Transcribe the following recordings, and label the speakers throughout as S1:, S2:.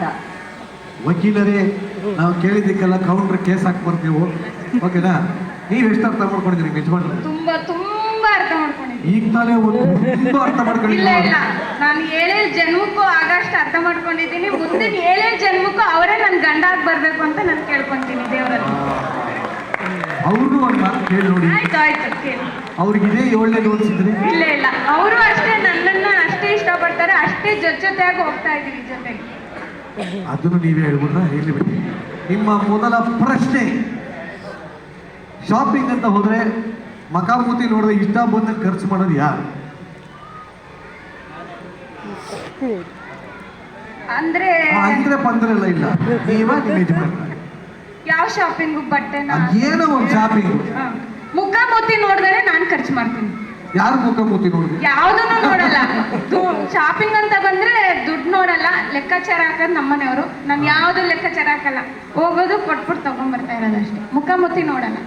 S1: ಅಂತ.
S2: ವಕೀಲರೇ, ನಾವು ಕೇಳಿದ್ದಕ್ಕೆಲ್ಲ counter case ಹಾಕ್ಬಾರ್ದು ನೀವು, ಓಕೆನಾ? ನೀವು ಎಷ್ಟು ಅರ್ಥ ಮಾಡ್ಕೊಂಡಿದ್ದೀರಿ ಯಜಮಾನ್ರೆ?
S3: ತುಂಬಾ ತುಂಬಾ ಅರ್ಥ ಮಾಡ್ಕೊಂಡಿದ್ದೀನಿ.
S2: ಈಗ ತಾನೇ ಒಂದು ತುಂಬಾ ಅರ್ಥ
S3: ಇಲ್ಲ
S2: ಮಾಡ್ಕೊಂಡಿದ್ದೀನಿ.
S3: ಇಲ್ಲ, ನಾನು 7 ಜನ್ಮಕ್ಕೂ ಆಗಷ್ಟು ಅರ್ಥ ಮಾಡ್ಕೊಂಡಿದ್ದೀನಿ. ಮುಂದಿನ 7 ಜನ್ಮಕ್ಕೂ ಅವರೇ ನನ್ನ ಗಂಡ ಆಗಿ ಬರ್ಬೇಕು ಅಂತ ನಾನು ಕೇಳ್ಕೊಂತೀನಿ ದೇವರಲ್ಲಿ.
S2: ಅವ್ರಿಗೂ ಒಂದು ಮಾತು ಕೇಳಿ ನೋಡಿ.
S3: ಆಯ್ತು ಆಯ್ತು, ಕೇಳಿ.
S2: ಅವ್ರಿಗೆ ಇದೇ 7ನೇ ಅನ್ಸಿದ್ರಿ?
S3: ಇಲ್ಲ ಇಲ್ಲ, ಅವರು ಅಷ್ಟೇ ನನ್ನನ್ನ ಅಷ್ಟೇ ಇಷ್ಟಪಡ್ತಾರೆ, ಅಷ್ಟೇ ಜೊತೆಯಾಗಿ ಹೋಗ್ತಾ ಇದೀವಿ ಜೊತೆಗೆ.
S2: ಅದನ್ನು ನೀವೇ ಹೇಳ್ಬೋದಾ? ಹೇಳಿ ಬಿಡಿ. ನಿಮ್ಮ ಮೊದಲ ಪ್ರಶ್ನೆ, ಶಾಪಿಂಗ್ ಅಂತ ಹೋದ್ರೆ ಮಕಾಮೂತಿ ನೋಡಿದ್ರೆ ಇಷ್ಟ ಬಂದ ಖರ್ಚು ಮಾಡೋದು ಯಾರು?
S3: ಅಂದ್ರೆ
S2: ಅಂದ್ರೆ ಪಂದ್ರೆಲ್ಲ ಇಲ್ಲ, ನೀವ ನಿಮ್ಮ ಯಜಮಾನ.
S3: ಯಾವ ಶಾಪಿಂಗು? ಬಟ್ಟೆನ?
S2: ಏನೋ ಒಂದು ಶಾಪಿಂಗ್.
S3: ಮುಖ ಮೂತಿ ನೋಡಿದ್ರೆ ನಾನು ಖರ್ಚು ಮಾಡ್ತೀನಿ.
S2: ಯಾರು ಮುಖ ಮೂತಿ ನೋಡಿದ್ರಿ?
S3: ಯಾವ್ದನ್ನು ನೋಡಲ್ಲ. ಶಾಪಿಂಗ್ ಅಂತ ಬಂದ್ರೆ ದುಡ್ಡು ನೋಡಲ್ಲ, ಲೆಕ್ಕಾಚಾರ ಹಾಕೋದು ನಮ್ಮನೆಯವರು. ನಾನು ಯಾವ್ದು ಲೆಕ್ಕಾಚಾರ ಹಾಕಲ್ಲ, ಹೋಗೋದು ಕೊಟ್ಬಿಟ್ಟು ತಗೊಂಡ್ಬರ್ತಾ ಇರೋದಷ್ಟೇ, ಮುಖ ಮೂತಿ ನೋಡಲ್ಲ.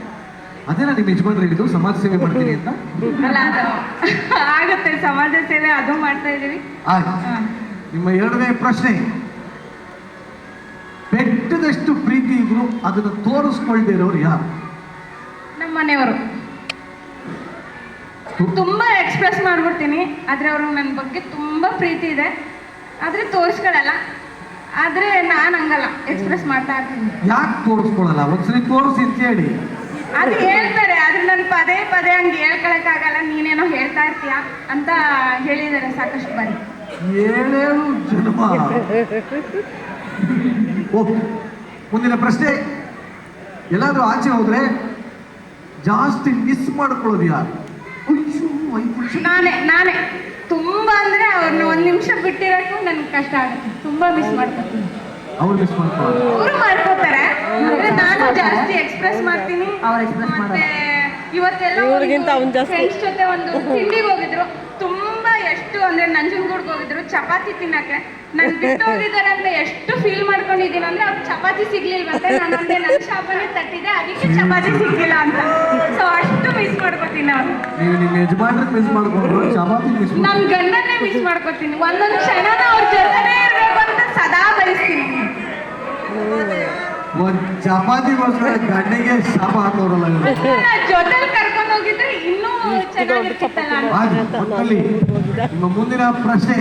S2: ಅದೇನಾ ನಿಮ್ಮ ಯಜಮಾನ್ರು ಹೇಳಿದ್ದು ಸಮಾಜ ಸೇವೆ ಮಾಡ್ತೀನಿ ಅಂತ?
S3: ಅಲ್ಲ, ಅದು ಆಗುತ್ತೆ, ಸಮಾಜ ಸೇವೆ ಅದು ಮಾಡ್ತಾ ಇದೀವಿ.
S2: ನಿಮ್ಮ 2ನೇ ಪ್ರಶ್ನೆ, ಬೆಟ್ಟದಷ್ಟು ಪ್ರೀತಿ ಇದ್ರು ಅದನ್ನು ತೋರಿಸ್ಕೊಳ್ದೇ ಇರೋರು ಯಾರು?
S3: ನಮ್ಮ ಮನೆಯವರು. ತುಂಬಾ ಎಕ್ಸ್ಪ್ರೆಸ್ ಮಾಡ್ಬಿಡ್ತೀನಿ, ಆದ್ರೆ ಅವ್ರಿಗೆ ನನ್ನ ಬಗ್ಗೆ ತುಂಬಾ ಪ್ರೀತಿ ಇದೆ, ಆದ್ರೆ ತೋರಿಸ್ಕೊಳಲ್ಲ. ಆದ್ರೆ ನಾನು ಹಂಗಲ್ಲ, ಎಕ್ಸ್ಪ್ರೆಸ್ ಮಾಡ್ತಾ ಇರ್ತೀನಿ.
S2: ಯಾಕೆ ತೋರಿಸ್ಕೊಳಲ್ಲ? ಒಂದ್ಸರಿ ತೋರಿಸಿ ಅಂತ ಹೇಳಿ.
S3: ಅದು ಹೇಳ್ತಾರೆ, ಆದ್ರೆ ನಾನು ಪದೇ ಪದೇ ಹಂಗೆ ಹೇಳ್ಕೊಳಕ್ಕಾಗಲ್ಲ, ನೀನೇನೋ ಹೇಳ್ತಾ ಇರ್ತೀಯ ಅಂತ ಹೇಳಿದ್ದಾರೆ ಸಾಕಷ್ಟು ಬಾರಿ.
S2: 7 ಜನ್ಮ. ಓಕೆ, ಮುಂದಿನ ಪ್ರಶ್ನೆ, ಎಲ್ಲಾದ್ರೂ ಆಚೆ ಹೋದ್ರೆ ಜಾಸ್ತಿ ಮಿಸ್ ಮಾಡ್ಕೊಳ್ಳೋದು ಯಾರು?
S3: ನಾನೇ ತುಂಬಾ ಅಂದ್ರೆ ಅವ್ರನ್ನ 1 ನಿಮಿಷ ಬಿಟ್ಟಿರಕ್ಕೂ ನನ್ಗೆ ಕಷ್ಟ ಆಗುತ್ತೆ, ತುಂಬಾ ಮಿಸ್ ಮಾಡ್ಕೊತೀನಿ.
S2: ಅವ್ರು ಮಿಸ್ ಮಾಡ್ಕೊಳ್ಳೋದು?
S3: ಅವರು ಮಾಡ್ಕೋತಾರೆ, ಅಂದ್ರೆ ನಾನು ಜಾಸ್ತಿ ಎಕ್ಸ್ಪ್ರೆಸ್ ಮಾಡ್ತೀನಿ.
S1: ಅವ್ರು ಎಕ್ಸ್ಪ್ರೆಸ್
S3: ಮತ್ತೆ ಇವತ್ತೆಲ್ಲ ಫ್ರೆಂಡ್ಸ್ ಜೊತೆ ಒಂದು ತಿಂಡಿಗೆ ಹೋಗಿದ್ರು, ತುಂಬಾ ಎಷ್ಟು ಅಂದ್ರೆ ನಂಜನಗೂಡ್ಗೆ ಹೋಗಿದ್ರು ಚಪಾತಿ ತಿನ್ನಕ್ಕೆ. ನಾನು ಬಿಟ್ಟು ಹೋಗಿದ್ದಾರೆ ಅಂತ ಎಷ್ಟು ಫೀಲ್ ಮಾಡ್ಕೊಂಡಿದ್ದೀನಿ ಅಂದ್ರೆ ಅವ್ರು ಚಪಾತಿ ಸಿಗ್ಲಿಲ್ವಂತೆ, ನಾನಂದ್ರೆ ನನ್ನ ಶಾಪನೇ ತಟ್ಟಿದೆ, ಅದಕ್ಕೆ ಚಪಾತಿ ಸಿಗ್ಲಿಲ್ಲ ಅಂತ. ಸೊ ಅಷ್ಟು ಮಿಸ್ ಮಾಡ್ಕೋತೀನಿ ಅವ್ರು.
S2: ನೀವು ನಿಮ್ಮ ಯಜಮಾನ್ರಿಗೆ ಮಿಸ್ ಮಾಡ್ಕೊಂಡ್ರು, ಚಪಾತಿ ಮಿಸ್
S3: ನನ್ನ ಗಂಡನ್ನೇ ಮಿಸ್ ಮಾಡ್ಕೋತೀನಿ. ಒಂದೊಂದು ಕ್ಷಣನ ಅವ್ರ ಜೊತೆನೇ ಇರ್ಬೇಕು ಅಂತ ಸದಾ ಬಯಸ್ತೀನಿ.
S2: ಒಂದ್ ಚಪಾತಿಗೋಸ್ಕರ ಗಂಡಿಗೆ ಶಾಪ ಹಾಕೋರಲ್ಲ.
S3: ಜೊತೆಲಿ ಕರ್ಕೊಂಡು ಹೋಗಿದ್ರೆ ಇನ್ನೂ ಚೆನ್ನಾಗಿರ್ತಿತ್ತಲ್ಲ.
S2: ಒಟ್ಟಲ್ಲಿ ನಿಮ್ಮ ಮುಂದಿನ ಪ್ರಶ್ನೆ,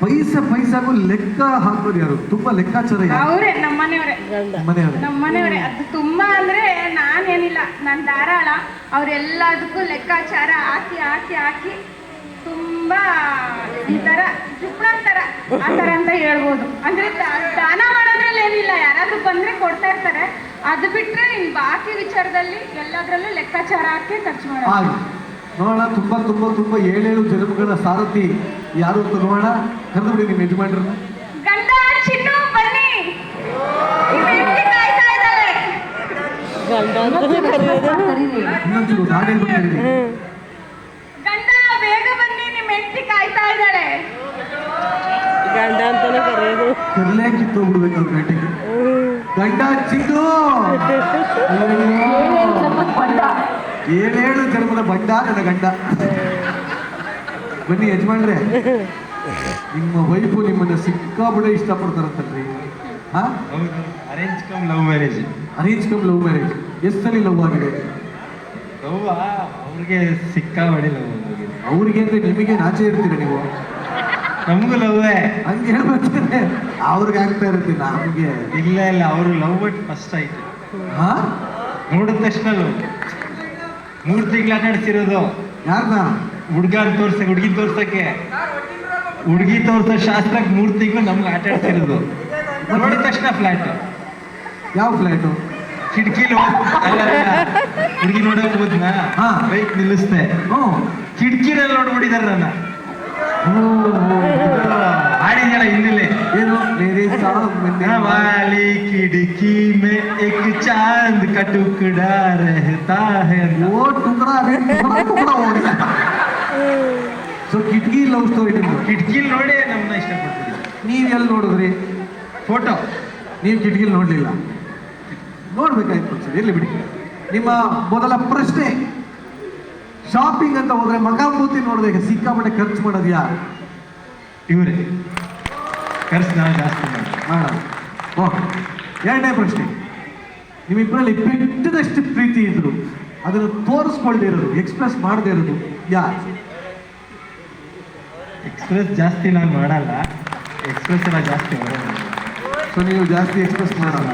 S2: ಪೈಸಾಗೂ ಲೆಕ್ಕ ಹಾಕೋದು ಯಾರು? ತುಂಬಾ ಲೆಕ್ಕಾಚಾರ ಯಾರು?
S3: ಅವರೇ, ನಮ್ಮನೆಯವರೇ.
S2: ಮನೆಯವ್ರೆ?
S3: ನಮ್ಮನೆಯವರೇ. ಅದು ತುಂಬಾ ಅಂದ್ರೆ ನಾನೇನಿಲ್ಲ, ನಾನು ಧಾರಾಳ. ಅವ್ರೆಲ್ಲದಕ್ಕೂ ಲೆಕ್ಕಾಚಾರ ಹಾಕಿ ಹಾಕಿ ಹಾಕಿ ತುಂಬಾ ಈ ತರ ಚುಪ್ಪಳ ತರ ಆ ತರ ಅಂತ ಹೇಳ್ಬೋದು. ಅಂದ್ರೆ ದಾನ ಮಾಡೋದ್ರಲ್ಲಿ ಏನಿಲ್ಲ, ಯಾರಾದ್ರೂ ಬಂದ್ರೆ ಕೊಡ್ತಾ ಇರ್ತಾರೆ. ಅದು ಬಿಟ್ರೆ ಇನ್ ಬಾಕಿ ವಿಚಾರದಲ್ಲಿ ಎಲ್ಲದ್ರಲ್ಲೂ ಲೆಕ್ಕಾಚಾರ ಹಾಕಿ ಖರ್ಚು ಮಾಡೋದು.
S2: ನೋಡೋಣ, ತುಂಬಾ ತುಂಬಾ ತುಂಬಾ 7 ಜನ್ಮಗಳ ಸಾರಥಿ ಯಾರು ಅಂತ ನೋಡೋಣ. ಕರೆದು ನಿಮ್ಮ ಯಜಮಾನ್ರನ್ನ.
S3: ಗಂಡ ಚಿನ್ನು ಬನ್ನಿ, ಕಾಯ್ತಾ ಇದ್ದಾಳೆ.
S2: ಇನ್ನೊಂದು ಗಾಡಿ ಬಂದಿರಿ.
S3: ಗಂಡ ಬೇಗ ಬನ್ನಿ, ನಿಮ್ಮ ಹೆಂಡತಿ ಕಾಯ್ತಾ ಇದ್ದಾಳೆ.
S1: ಗಂಡ ಅಂತಾನೆ ಕರೆಯೋದು.
S2: ಕರ್ಲೆ ಕಿತ್ತೋಗ್ಬಿಡ್ಬೇಕು ಅವ್ರ ಗಂಟೆಗೆ. ಗಂಡ ಚಿನ್ನು, 7 ಜನ್ಮದ ಬಂಡ ನನ್ನ ಗಂಡ. ಬನ್ನಿ ಯಜಮಾನ್ರೆ, ನಿಮ್ಮ ವೈಫು ನಿಮ್ಮನ್ನ ಸಿಕ್ಕಾಬಿಡ ಇಷ್ಟಪಡ್ತಾರಂತಲ್ರಿ?
S4: Arrange cum love marriage.
S2: Arrange cum love marriage. ಎಷ್ಟು ಸಲ ಲವ್ ಆಗಿದೆ?
S4: ಲವ್ ಅವ್ರಿಗೆ ಸಿಕ್ಕಾಬಡಿ ಲವ್ ಆಗಿದೆ.
S2: ಅವ್ರಿಗೆ ಅಂದ್ರೆ ನಿಮಗೆ ನಾಚೆ ಇರ್ತೀರ ನೀವು?
S4: ನಮಗೂ ಲವ್ವೇ.
S2: ಹಂಗೆ ಹೇಳ್ಬೇಕಂದ್ರೆ ಅವ್ರಿಗೆ ಆಗ್ತಾ ಇರ್ತೀನಿ ನಮಗೆ.
S4: ಇಲ್ಲ ಇಲ್ಲ, ಅವರು ಲವ್ ಬಟ್ ಫಸ್ಟ್ ಆಯ್ತು.
S2: ಹಾ,
S4: ನೋಡಿದ ತಕ್ಷಣ ಲವ್. 3 ತಿಂಗಳು ನಡೆಸಿರೋದು.
S2: ಯಾರನ್ನ?
S4: ಹುಡುಗಿನ ತೋರ್ಸಕ್ಕೆ, ಹುಡುಗಿ ತೋರ್ಸೋ ಶಾಸ್ತ್ರಕ್ಕೆ 3 ತಿಂಗಳು ನಮ್ಗೆ ಆಟ ಆಡ್ಸಿರೋದು. ನೋಡಿದ ತಕ್ಷಣ ಫ್ಲಾಟ್.
S2: ಯಾವ ಫ್ಲೈಟು?
S4: ಕಿಟಕಿಲಿ ಹುಡುಗಿ ನೋಡಕ್ ಹೋದ್ನಾ, ಬೈಕ್ ನಿಲ್ಲಿಸ್ದೆ, ಕಿಟಕಿನಲ್ಲಿ ನೋಡ್ಬಿಟ್ಟಿದಾರೆ ನನ್ನ. ಹಾಡಿದ್ಯಲ್ಲ ಹಿಂದಿಲಿ,
S2: ಏನು ಮೇರೆ
S4: ವಾಲಿ ಕಿಟಕಿ ಮೇ ಏಕ್ ಚಾಂದ್ ಕಾ ಟುಕಡಾ ರಹತಾ ಹೈ.
S2: ಓ ಟುಕಡಾ ಹೋಗಿಲ್ಲ. ಸೊ ಕಿಟಕಿ ಲವ್ ಸ್ಟೋರಿ ನಿಮ್ದು.
S4: ಕಿಟಕಿಲಿ ನೋಡಿ ನಮ್ಮನ್ನ ಇಷ್ಟಪಡ್ತೀವಿ.
S2: ನೀವ್ ಎಲ್ಲಿ ನೋಡಿದ್ರಿ
S4: ಫೋಟೋ?
S2: ನೀವು ಕಿಟಕಿಲಿ ನೋಡ್ಲಿಲ್ಲ, ನೋಡ್ಬೇಕಾಯ್ತು ಸರ್. ಎಲ್ಲಿ ಬಿಡಿ. ನಿಮ್ಮ ಮೊದಲ ಪ್ರಶ್ನೆ, ಶಾಪಿಂಗ್ ಅಂತ ಹೋದ್ರೆ ಮಕಾಂಬೂತಿ ನೋಡಿದಾಗ ಸಿಕ್ಕಾಪಟ್ಟೆ ಖರ್ಚು ಮಾಡೋದು ಯಾರು?
S4: ಇವರೇ. ಖರ್ಚು ನಾವು ಜಾಸ್ತಿ ಮಾಡ್ತೀವಿ.
S2: ಮಾಡೋಣ. ಓಕೆ, ಎರಡನೇ ಪ್ರಶ್ನೆ. ನಿಮ್ಮಿಬ್ಬರಲ್ಲಿ ಬೆಟ್ಟದಷ್ಟು ಪ್ರೀತಿ ಇದ್ರು ಅದನ್ನು ತೋರಿಸ್ಕೊಳ್ದೇ ಇರೋದು, ಎಕ್ಸ್ಪ್ರೆಸ್ ಮಾಡದೇ ಇರೋದು ಯಾರು?
S4: ಎಕ್ಸ್ಪ್ರೆಸ್ ಜಾಸ್ತಿ ನಾನು ಮಾಡಲ್ಲ, ಎಕ್ಸ್ಪ್ರೆಸ್ ಎಲ್ಲ ಜಾಸ್ತಿ ಮಾಡೋದು.
S2: ಸೊ ನೀವು ಜಾಸ್ತಿ ಎಕ್ಸ್ಪ್ರೆಸ್ ಮಾಡಲ್ಲ.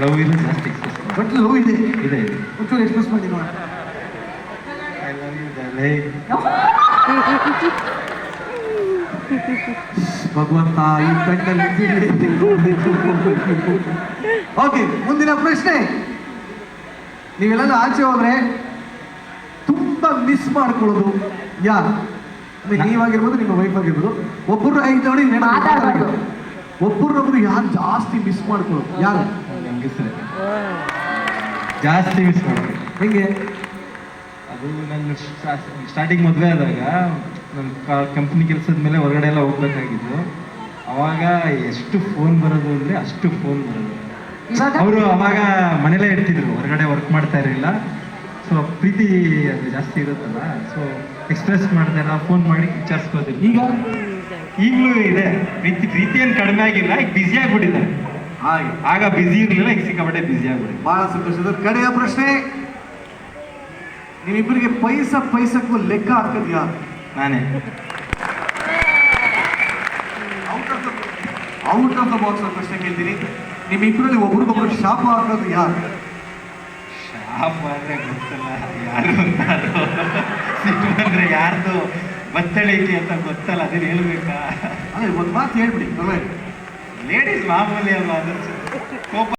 S4: ಲವ್ ಇದು ಜಾಸ್ತಿ ಎಕ್ಸ್ಪ್ರೆಸ್
S2: ಬಟ್ ಲವ್ ಇದೆ,
S4: ಇದೆ.
S2: ಒಂಚೂರು ಎಕ್ಸ್ಪ್ರೆಸ್ ಮಾಡಿ ನೋಡ.
S4: I love you darling.
S2: ಭಗವಂತ ಈ ಕಣ್ಣಲ್ಲಿ. ಓಕೆ, ಮುಂದಿನ ಪ್ರಶ್ನೆ. ನೀವೆಲ್ಲ ಆಚೆ ಹೋದ್ರೆ ತುಂಬಾ ಮಿಸ್ ಮಾಡ್ಕೊಳ್ಳೋದು ಯಾರು? ನೀವಾಗಿರ್ಬೋದು, ನಿಮ್ಮ ವೈಫ್ ಆಗಿರ್ಬೋದು. ಒಬ್ಬರು ಐದು ನೋಡಿ ಒಬ್ಬರೊಬ್ರು ಯಾರು ಜಾಸ್ತಿ ಮಿಸ್ ಮಾಡ್ಕೊಳ್ಳೋದು ಯಾರು?
S4: ಹೆಂಗಸ್ರೆ ಜಾಸ್ತಿ ಮಿಸ್ ಮಾಡ್ತೀನಿ.
S2: ಹೆಂಗೆ?
S4: ಅದು ನನ್ನ ಸ್ಟಾರ್ಟಿಂಗ್ ಮದುವೆ ಆದಾಗ ನನ್ನ ಕಂಪ್ನಿ ಕೆಲಸದ ಮೇಲೆ ಹೊರಗಡೆ ಎಲ್ಲ ಹೋಗ್ಬೇಕಾಗಿದ್ದು. ಅವಾಗ ಎಷ್ಟು ಫೋನ್ ಬರೋದು ಅಂದರೆ ಅಷ್ಟು ಫೋನ್ ಬರೋದು. ಅವರು ಅವಾಗ ಮನೇಲೇ ಇರ್ತಿದ್ರು, ಹೊರಗಡೆ ವರ್ಕ್ ಮಾಡ್ತಾ ಇರಲಿಲ್ಲ. ಸೊ ಪ್ರೀತಿ ಅದು ಜಾಸ್ತಿ ಇರುತ್ತಲ್ಲ, ಸೊ ಎಕ್ಸ್ಪ್ರೆಸ್ ಮಾಡ್ತಾರ, ಫೋನ್ ಮಾಡಿ ವಿಚಾರಿಸ್ಕೋತಿದ್ರು. ಈಗಲೂ ಇದೆ ಪ್ರೀತಿ ಏನು ಕಡಿಮೆ ಆಗಿಲ್ಲ, ಈಗ ಬ್ಯುಸಿ ಆಗಿಬಿಟ್ಟಿದ್ದಾರೆ.
S2: ಹಾಗೆ
S4: ಆಗ ಬ್ಯುಸಿ ಇರಲಿಲ್ಲ, ಈಗ ಸಿಕ್ಕಾಪಟ್ಟೆ ಬ್ಯುಸಿ ಆಗ್ಬಿಟ್ಟಿದೆ.
S2: ಬಹಳ ಸಂತೋಷದ ಕಡೆಯ ಪ್ರಶ್ನೆ. ನಿಮ್ಮಿಬ್ಬರಿಗೆ ಪೈಸಕ್ಕೂ ಲೆಕ್ಕ ಹಾಕೋದು ಯಾರು?
S4: ನಾನೇ.
S2: ಔಟ್ ಆಫ್ ದ ಬಾಕ್ಸ್ ಪ್ರಶ್ನೆ ಕೇಳ್ತೀನಿ. ನಿಮ್ಮಿಬ್ಬರಲ್ಲಿ ಒಬ್ರಿಗೊಬ್ರು ಶಾಪ ಹಾಕೋದು ಯಾರು?
S4: ಶಾಪ್ ಆದರೆ ಗೊತ್ತಲ್ಲ ಯಾರು ಅಂದ್ರೆ ಯಾರ್ದು ಬತ್ತಳಿಕೆ ಅಂತ ಗೊತ್ತಲ್ಲ, ಅದೇನು ಹೇಳ್ಬೇಕಾ?
S2: ಅದೇ ಒಂದು ಮಾತು ಹೇಳ್ಬಿಡಿ, ಪರವಾಗಿಲ್ಲ.
S4: ಲೇಡೀಸ್ ಮಾಮೂಲಿ ಅಲ್ವಾ, ಅದ್ರ ಕೋಪ